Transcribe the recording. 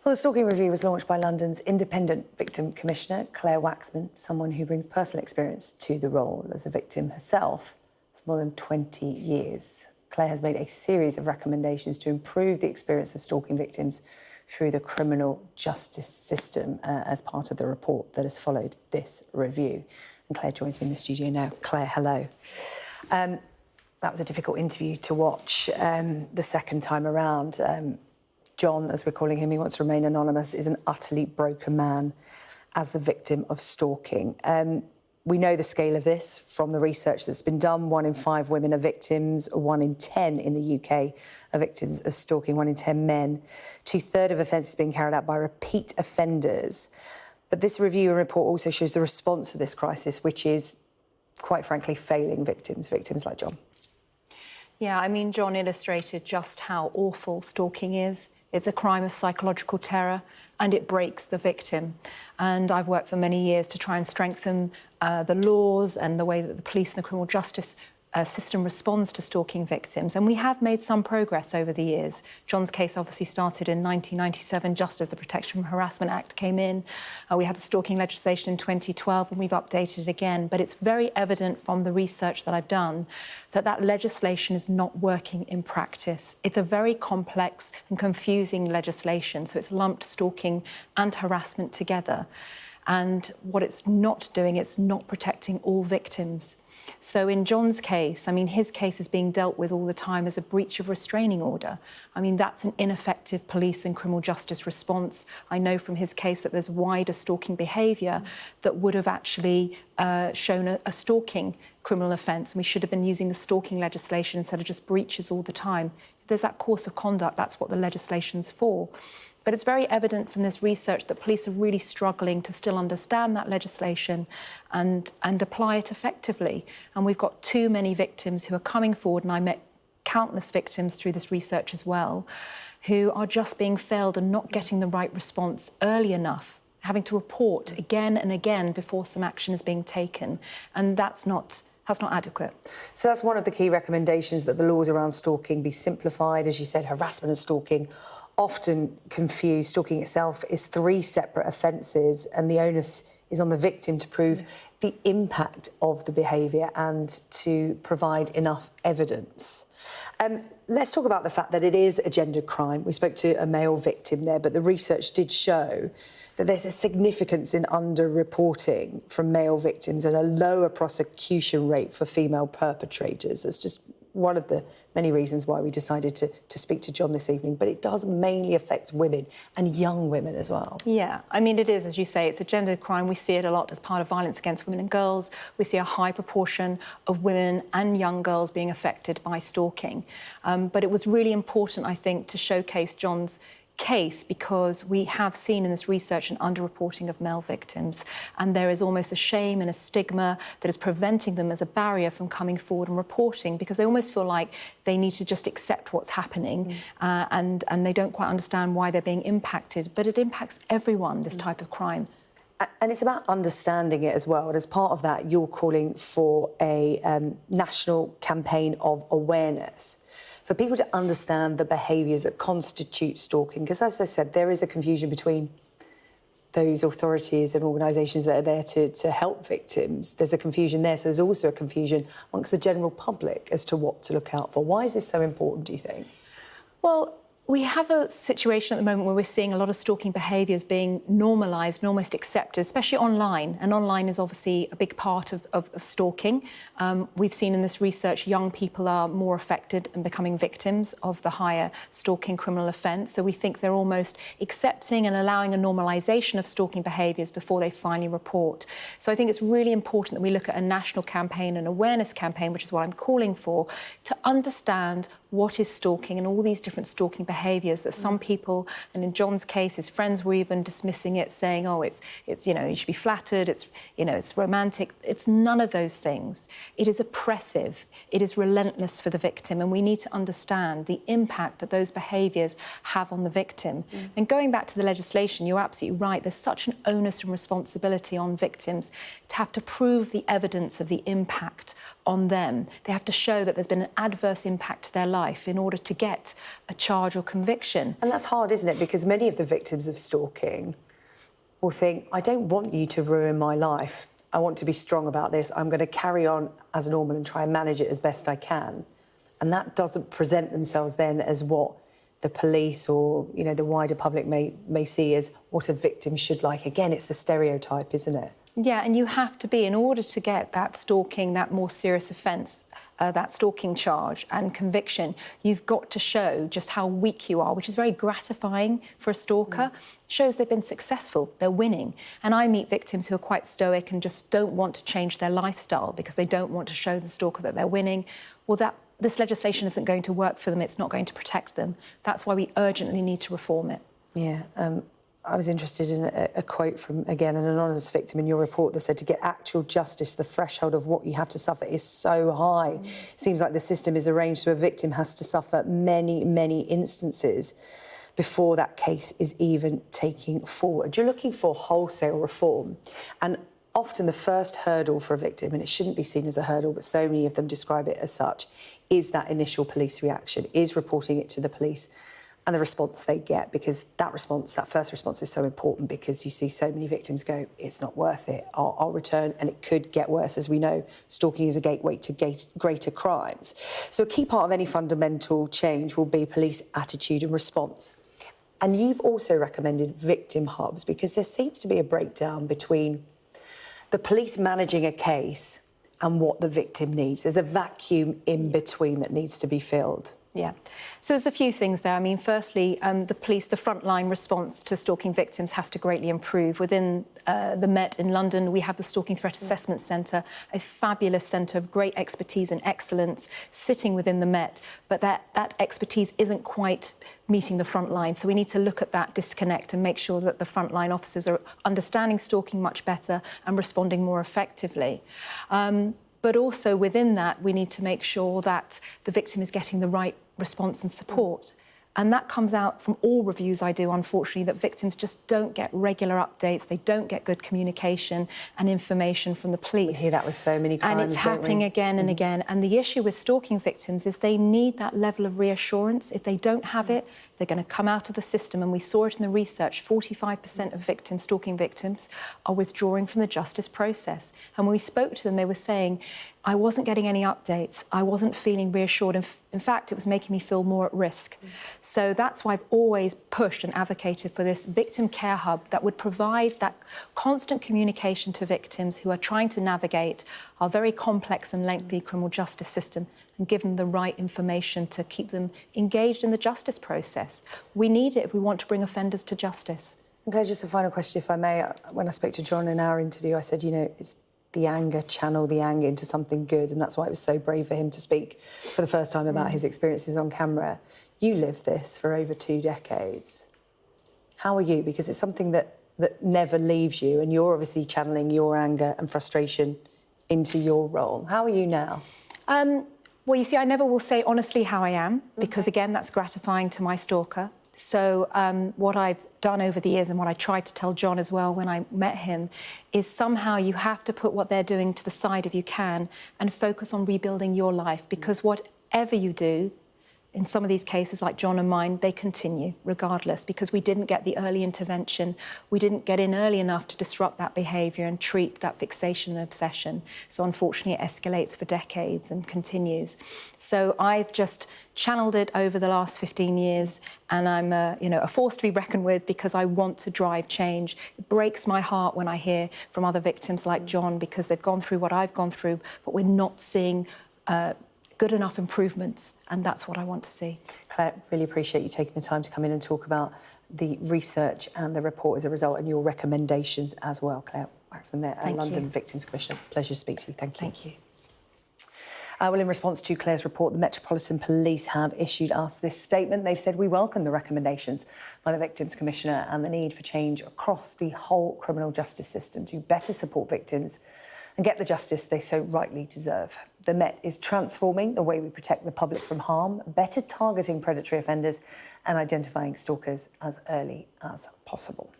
Well, the Stalking Review was launched by London's independent victim commissioner, Claire Waxman, someone who brings personal experience to the role as a victim herself for more than 20 years. Claire has made a series of recommendations to improve the experience of stalking victims through the criminal justice system as part of the report that has followed this review. And Claire joins me in the studio now. Claire, hello. That was a difficult interview to watch the second time around. John, as we're calling him, he wants to remain anonymous, is an utterly broken man as the victim of stalking. We know the scale of this from the research that's been done. 1 in 5 women are victims, 1 in 10 in the UK are victims of stalking, 1 in 10 men. 2/3 of offences being carried out by repeat offenders. But this review and report also shows the response to this crisis, which is, quite frankly, failing victims like John. Yeah, I mean, John illustrated just how awful stalking is. It's a crime of psychological terror and it breaks the victim. And I've worked for many years to try and strengthen the laws and the way that the police and the criminal justice system responds to stalking victims. And we have made some progress over the years. John's case obviously started in 1997, just as the Protection from Harassment Act came in. We had the stalking legislation in 2012, and we've updated it again. But it's very evident from the research that I've done that that legislation is not working in practice. It's a very complex and confusing legislation, so it's lumped stalking and harassment together. And what it's not doing, it's not protecting all victims. So in John's case, I mean, his case is being dealt with all the time as a breach of restraining order. I mean, that's an ineffective police and criminal justice response. I know from his case that there's wider stalking behaviour that would have actually shown a stalking criminal offence. And we should have been using the stalking legislation instead of just breaches all the time. If there's that course of conduct, that's what the legislation's for. But it's very evident from this research that police are really struggling to still understand that legislation and apply it effectively. And we've got too many victims who are coming forward, and I met countless victims through this research as well, who are just being failed and not getting the right response early enough, having to report again and again before some action is being taken. And that's not adequate. So that's one of the key recommendations, that the laws around stalking be simplified. As you said, harassment and stalking often confused. Stalking itself is 3 separate offences, and the onus is on the victim to prove the impact of the behaviour and to provide enough evidence. Let's talk about the fact that it is a gendered crime. We spoke to a male victim there, but the research did show that there's a significance in under-reporting from male victims and a lower prosecution rate for female perpetrators. That's just one of the many reasons why we decided to speak to John this evening. But it does mainly affect women, and young women as well. Yeah, I mean, it is, as you say, it's a gendered crime. We see it a lot as part of violence against women and girls. We see a high proportion of women and young girls being affected by stalking. But it was really important, I think, to showcase John's case, because we have seen in this research an underreporting of male victims, and there is almost a shame and a stigma that is preventing them as a barrier from coming forward and reporting, because they almost feel like they need to just accept what's happening and they don't quite understand why they're being impacted. But it impacts everyone, this type of crime. And it's about understanding it as well. And as part of that, you're calling for a national campaign of awareness for people to understand the behaviours that constitute stalking. Because, as I said, there is a confusion between those authorities and organisations that are there to help victims. There's a confusion there. So there's also a confusion amongst the general public as to what to look out for. Why is this so important, do you think? Well, we have a situation at the moment where we're seeing a lot of stalking behaviours being normalised and almost accepted, especially online. And online is obviously a big part of stalking. We've seen in this research young people are more affected and becoming victims of the higher stalking criminal offence. So we think they're almost accepting and allowing a normalisation of stalking behaviours before they finally report. So I think it's really important that we look at a national campaign, an awareness campaign, which is what I'm calling for, to understand what is stalking and all these different stalking behaviours that some people, and in John's case, his friends were even dismissing it, saying, oh, it's you know, you should be flattered, it's, you know, it's romantic. It's none of those things. It is oppressive. It is relentless for the victim, and we need to understand the impact that those behaviours have on the victim. And going back to the legislation, you're absolutely right. There's such an onus and responsibility on victims to have to prove the evidence of the impact on them. They have to show that there's been an adverse impact to their life in order to get a charge or conviction. And that's hard, isn't it? Because many of the victims of stalking will think, I don't want you to ruin my life. I want to be strong about this. I'm going to carry on as normal and try and manage it as best I can. And that doesn't present themselves then as what the police or, you know, the wider public may see as what a victim should like. Again, it's the stereotype, isn't it? Yeah, and you have to be, in order to get that stalking, that more serious offence, that stalking charge and conviction, you've got to show just how weak you are, which is very gratifying for a stalker. It shows they've been successful, they're winning. And I meet victims who are quite stoic and just don't want to change their lifestyle because they don't want to show the stalker that they're winning. Well, this legislation isn't going to work for them, it's not going to protect them. That's why we urgently need to reform it. Yeah, I was interested in a quote from, again, an anonymous victim in your report that said to get actual justice, the threshold of what you have to suffer is so high. Seems like the system is arranged so a victim has to suffer many, many instances before that case is even taken forward. You're looking for wholesale reform, and often the first hurdle for a victim, and it shouldn't be seen as a hurdle, but so many of them describe it as such, is that initial police reaction, is reporting it to the police and the response they get, because that first response is so important, because you see so many victims go, it's not worth it, I'll return, and it could get worse. As we know, stalking is a gateway to greater crimes. So a key part of any fundamental change will be police attitude and response. And you've also recommended victim hubs, because there seems to be a breakdown between the police managing a case and what the victim needs. There's a vacuum in between that needs to be filled. Yeah. So there's a few things there. I mean, firstly, the police, the frontline response to stalking victims has to greatly improve. Within the Met in London, we have the Stalking Threat Assessment Centre, a fabulous centre of great expertise and excellence sitting within the Met, but that expertise isn't quite meeting the front line. So we need to look at that disconnect and make sure that the frontline officers are understanding stalking much better and responding more effectively. But also within that, we need to make sure that the victim is getting the right response and support. And that comes out from all reviews I do, unfortunately, that victims just don't get regular updates, they don't get good communication and information from the police. We hear that with so many crimes, and it's happening again and again. And the issue with stalking victims is they need that level of reassurance. If they don't have it, they're going to come out of the system. And we saw it in the research, 45% of victims, stalking victims, are withdrawing from the justice process. And when we spoke to them, they were saying, I wasn't getting any updates. I wasn't feeling reassured. In fact, it was making me feel more at risk. So that's why I've always pushed and advocated for this victim care hub that would provide that constant communication to victims who are trying to navigate our very complex and lengthy criminal justice system and give them the right information to keep them engaged in the justice process. We need it if we want to bring offenders to justice. And Claire, just a final question, if I may. When I spoke to John in our interview, I said, you know, it's the anger, channel the anger into something good, and that's why it was so brave for him to speak for the first time about his experiences on camera. You lived this for over 2 decades. How are you? Because it's something that never leaves you, and you're obviously channeling your anger and frustration into your role. How are you now? Well, you see, I never will say honestly how I am, because, again, that's gratifying to my stalker. So what I've done over the years, and what I tried to tell John as well when I met him, is somehow you have to put what they're doing to the side if you can and focus on rebuilding your life, because whatever you do, in some of these cases, like John and mine, they continue regardless, because we didn't get the early intervention. We didn't get in early enough to disrupt that behaviour and treat that fixation and obsession. So unfortunately, it escalates for decades and continues. So I've just channeled it over the last 15 years, and I'm a force to be reckoned with, because I want to drive change. It breaks my heart when I hear from other victims like John, because they've gone through what I've gone through, but we're not seeing good enough improvements, and that's what I want to see. Claire, really appreciate you taking the time to come in and talk about the research and the report as a result, and your recommendations as well. Claire Waxman there, a London Victims Commissioner. Pleasure to speak to you. Thank you. Thank you. Well, in response to Claire's report, the Metropolitan Police have issued us this statement. They've said, we welcome the recommendations by the Victims Commissioner and the need for change across the whole criminal justice system to better support victims and get the justice they so rightly deserve. The Met is transforming the way we protect the public from harm, better targeting predatory offenders and identifying stalkers as early as possible.